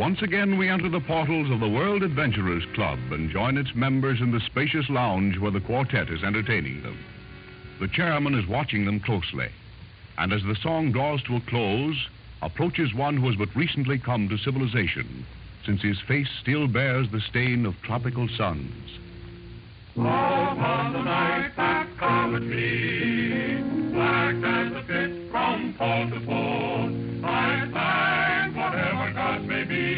Once again, we enter the portals of the World Adventurers Club and join its members in the spacious lounge where the quartet is entertaining them. The chairman is watching them closely, and as the song draws to a close, approaches one who has but recently come to civilization, since his face still bears the stain of tropical suns. On the night that covered me, black as the pit from pole to pole, I thank whatever God may be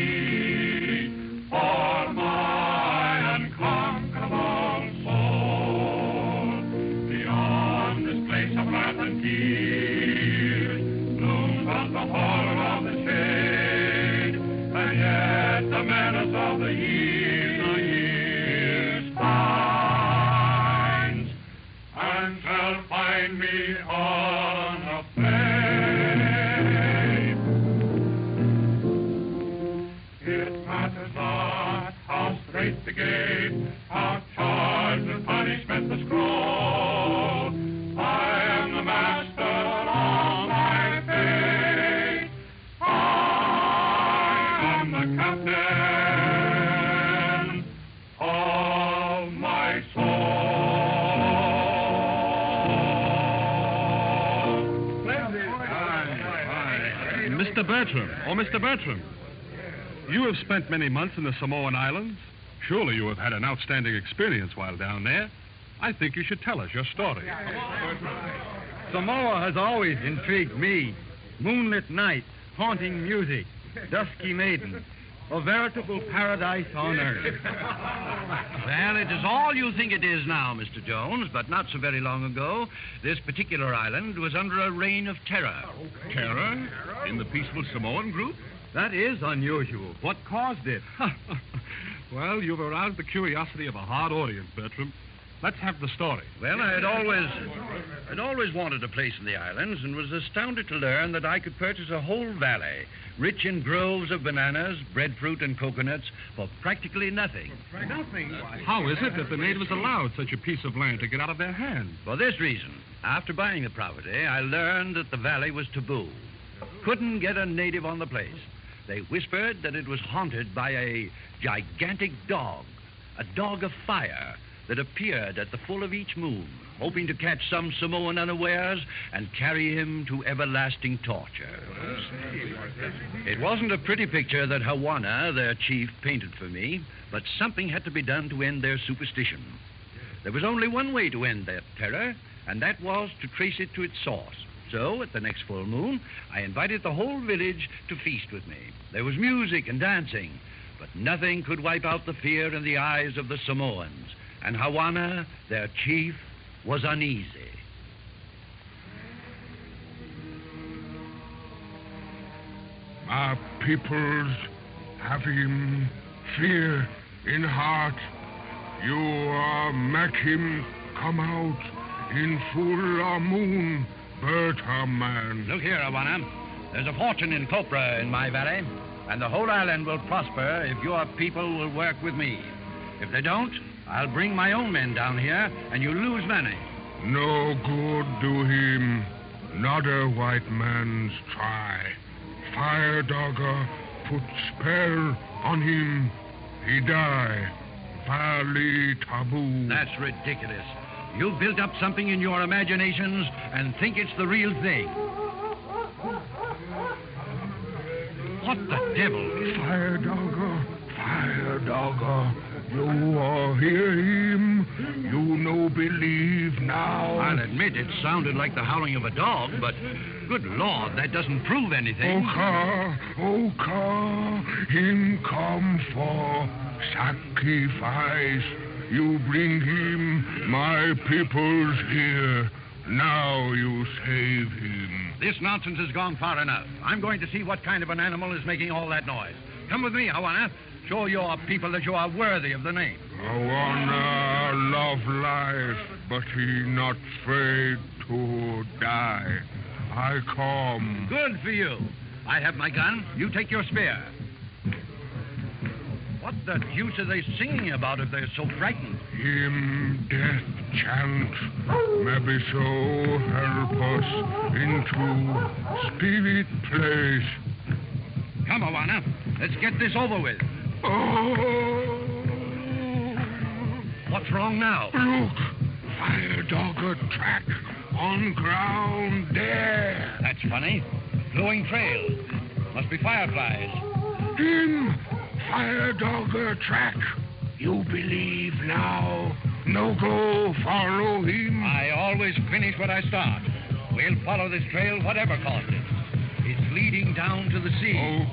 for my unconquerable soul. Beyond this place of wrath and tears looms out the horror of the shade, and yet the menace of the years finds and shall find me unafraid. It matters not how straight the gate, how charged with punishment the scroll. I am the master of my fate. I am the captain of my soul. Mr. Bertram, Mr. Bertram, you have spent many months in the Samoan Islands. Surely you have had an outstanding experience while down there. I think you should tell us your story. Samoa has always intrigued me. Moonlit nights, haunting music, dusky maidens, a veritable paradise on earth. Well, it is all you think it is now, Mr. Jones, but not so very long ago, this particular island was under a reign of terror. Terror? In the peaceful Samoan group? That is unusual. What caused it? Well, you've aroused the curiosity of a hard audience, Bertram. Let's have the story. Well, I'd always wanted a place in the islands and was astounded to learn that I could purchase a whole valley, rich in groves of bananas, breadfruit, and coconuts for practically nothing. Nothing? How is it that the natives allowed such a piece of land to get out of their hands? For this reason, after buying the property, I learned that the valley was taboo. Couldn't get a native on the place. They whispered that it was haunted by a gigantic dog, a dog of fire, that appeared at the full of each moon, hoping to catch some Samoan unawares and carry him to everlasting torture. It wasn't a pretty picture that Hawana, their chief, painted for me, but something had to be done to end their superstition. There was only one way to end that terror, and that was to trace it to its source. So, at the next full moon, I invited the whole village to feast with me. There was music and dancing, but nothing could wipe out the fear in the eyes of the Samoans. And Hawana, their chief, was uneasy. My peoples have him fear in heart. You make him come out in full moon, man. Look here, Hawana. There's a fortune in copra in my valley, and the whole island will prosper if your people will work with me. If they don't, I'll bring my own men down here, and you'll lose money. No good do him. Not a white man's try. Fire dogger put spell on him. He die. Valley taboo. That's ridiculous. You built up something in your imaginations and think it's the real thing. What the devil? Fire dogger. You hear him? You no believe now? I'll admit it sounded like the howling of a dog, but good Lord, that doesn't prove anything. Oka, him come for sacrifice. You bring him, my peoples here. Now you save him. This nonsense has gone far enough. I'm going to see what kind of an animal is making all that noise. Come with me, Hawana. Show your people that you are worthy of the name. Hawana love life, but he not afraid to die. I come. Good for you. I have my gun. You take your spear. What the deuce are they singing about if they're so frightened? Him death chant. Maybe so help us into spirit place. Come, Awana. Let's get this over with. Oh. What's wrong now? Look. Fire dogger track on ground there. That's funny. Glowing trail. Must be fireflies. Him. Fire dogger track. You believe now. No go follow him. I always finish what I start. We'll follow this trail, whatever caused it. It's leading down to the sea.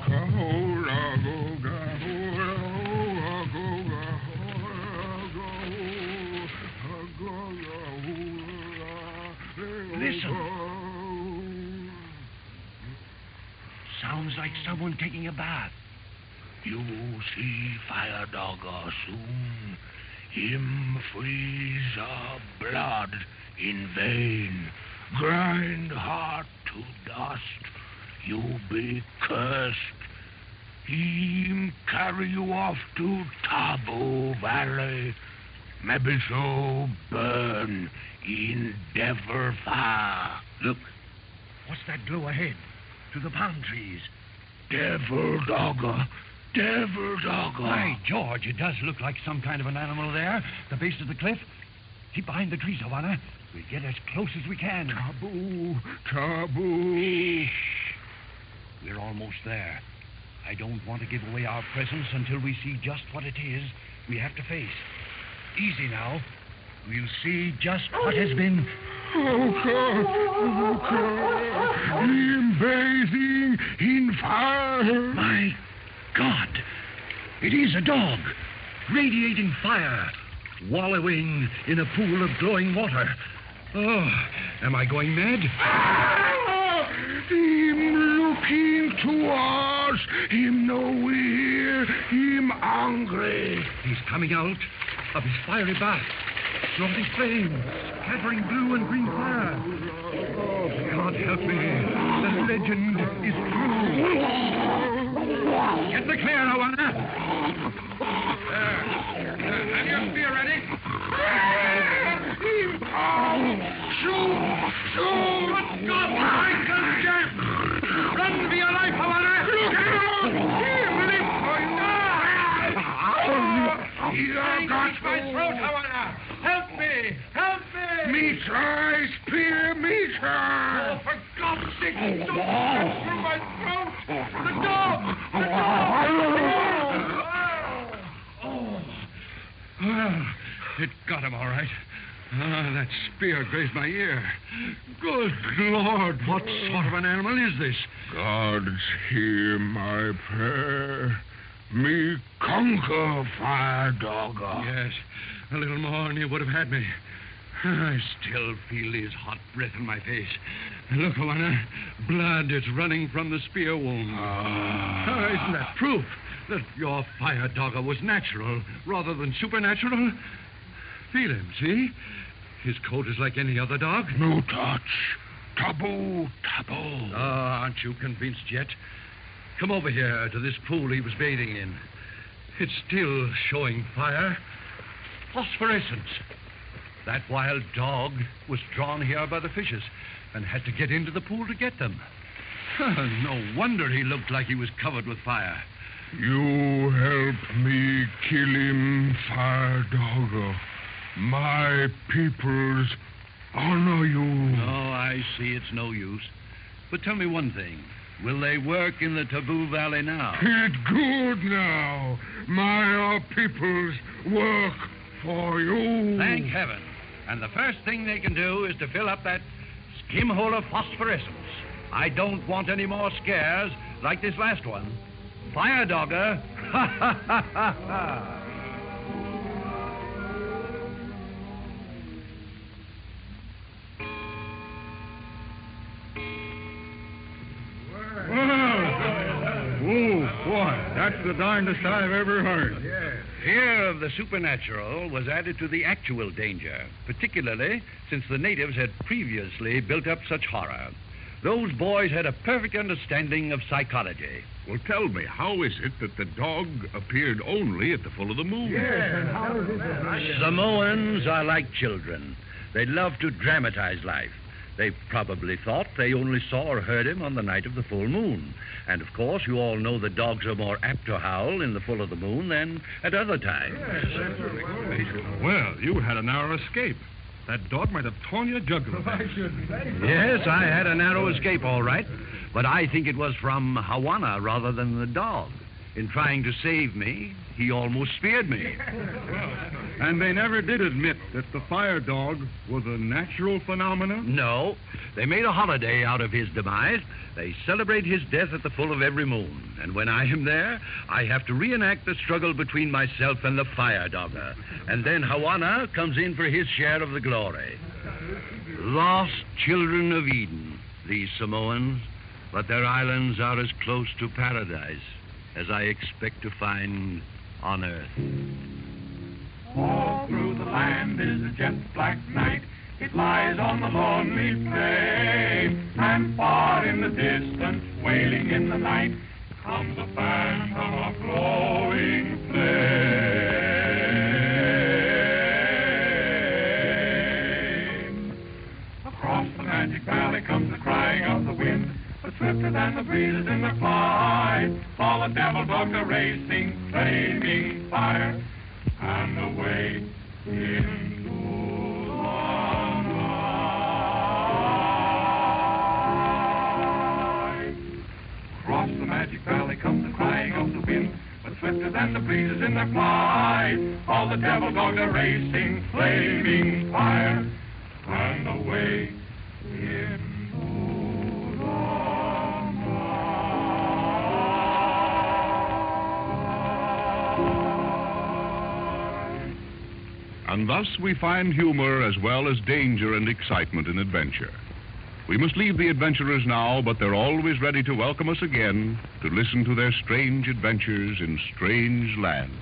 Listen. Sounds like someone taking a bath. You see fire dogger soon. Him freeze blood in vein. Grind heart to dust. You be cursed. Him carry you off to Taboo Valley. Maybe so burn in devil fire. Look. What's that glow ahead? To the palm trees. Devil dogger. Devil dogger. By George, it does look like some kind of an animal there. The base of the cliff. Keep behind the trees, Awana. We'll get as close as we can. Taboo. Taboo. Shh. We're almost there. I don't want to give away our presence until we see just what it is we have to face. Easy now. We'll see just what has been. Oh, God. Oh, God. Him bathing in fire. My God. It is a dog. Radiating fire. Wallowing in a pool of glowing water. Oh, am I going mad? Him looking to us. Him no here. Him hungry. He's coming out of his fiery bath. Snorting flames, scattering blue and green fire. Oh, God help me. The legend is true. Get the clear, Awana. There. Have your spear ready? Shoot! Shoot! Good God, Michael Jack! Run for your life, Awana! Here with him! You got my throat, Awana! Help me! Help me! Me try, spear, me try! Oh, for God's sake, don't cut through my throat! The dog! The dog! Oh. Well, it got him all right. That spear grazed my ear. Good Lord, what sort of an animal is this? God's hear my prayer. Me conquer fire dogger. Yes, a little more and he would have had me. I still feel his hot breath on my face. Look, Awana, blood is running from the spear wound. Isn't that proof that your fire dogger was natural rather than supernatural? Feel him, see? His coat is like any other dog. No touch. Taboo, taboo. Aren't you convinced yet? Come over here to this pool he was bathing in. It's still showing fire. Phosphorescence. That wild dog was drawn here by the fishes and had to get into the pool to get them. No wonder he looked like he was covered with fire. You help me kill him, fire dogger. My peoples honor you. No, I see it's no use. But tell me one thing. Will they work in the Taboo Valley now? It's good now. My peoples work for you. Thank heaven. And the first thing they can do is to fill up that skim hole of phosphorescence. I don't want any more scares like this last one. Fire dogger. Ha ha ha ha ha. Oh, boy, that's the darndest I've ever heard. Fear of the supernatural was added to the actual danger, particularly since the natives had previously built up such horror. Those boys had a perfect understanding of psychology. Well, tell me, how is it that the dog appeared only at the full of the moon? Samoans are like children. They love to dramatize life. They probably thought they only saw or heard him on the night of the full moon. And, of course, you all know that dogs are more apt to howl in the full of the moon than at other times. Well, you had a narrow escape. That dog might have torn your jugular. Yes, I had a narrow escape, all right. But I think it was from Hawana rather than the dog. In trying to save me, he almost speared me. And they never did admit that the fire dog was a natural phenomenon? No. They made a holiday out of his demise. They celebrate his death at the full of every moon. And when I am there, I have to reenact the struggle between myself and the fire dogger. And then Hawana comes in for his share of the glory. Lost children of Eden, these Samoans, but their islands are as close to paradise as I expect to find on Earth. All through the land is a jet black night. It lies on the lonely plain, and far in the distance, wailing in the night, comes the phantom of glowing flame. Across the magic valley comes the crying of the wind, but swifter than the breezes in their flight, all the devil dogs are racing, flaming fire, and away into the night. Across the magic valley comes the crying of the wind, but swifter than the breezes in their flight, all the devil dogs are racing, flaming fire, and away into the And thus we find humor as well as danger and excitement in adventure. We must leave the adventurers now, but they're always ready to welcome us again to listen to their strange adventures in strange lands.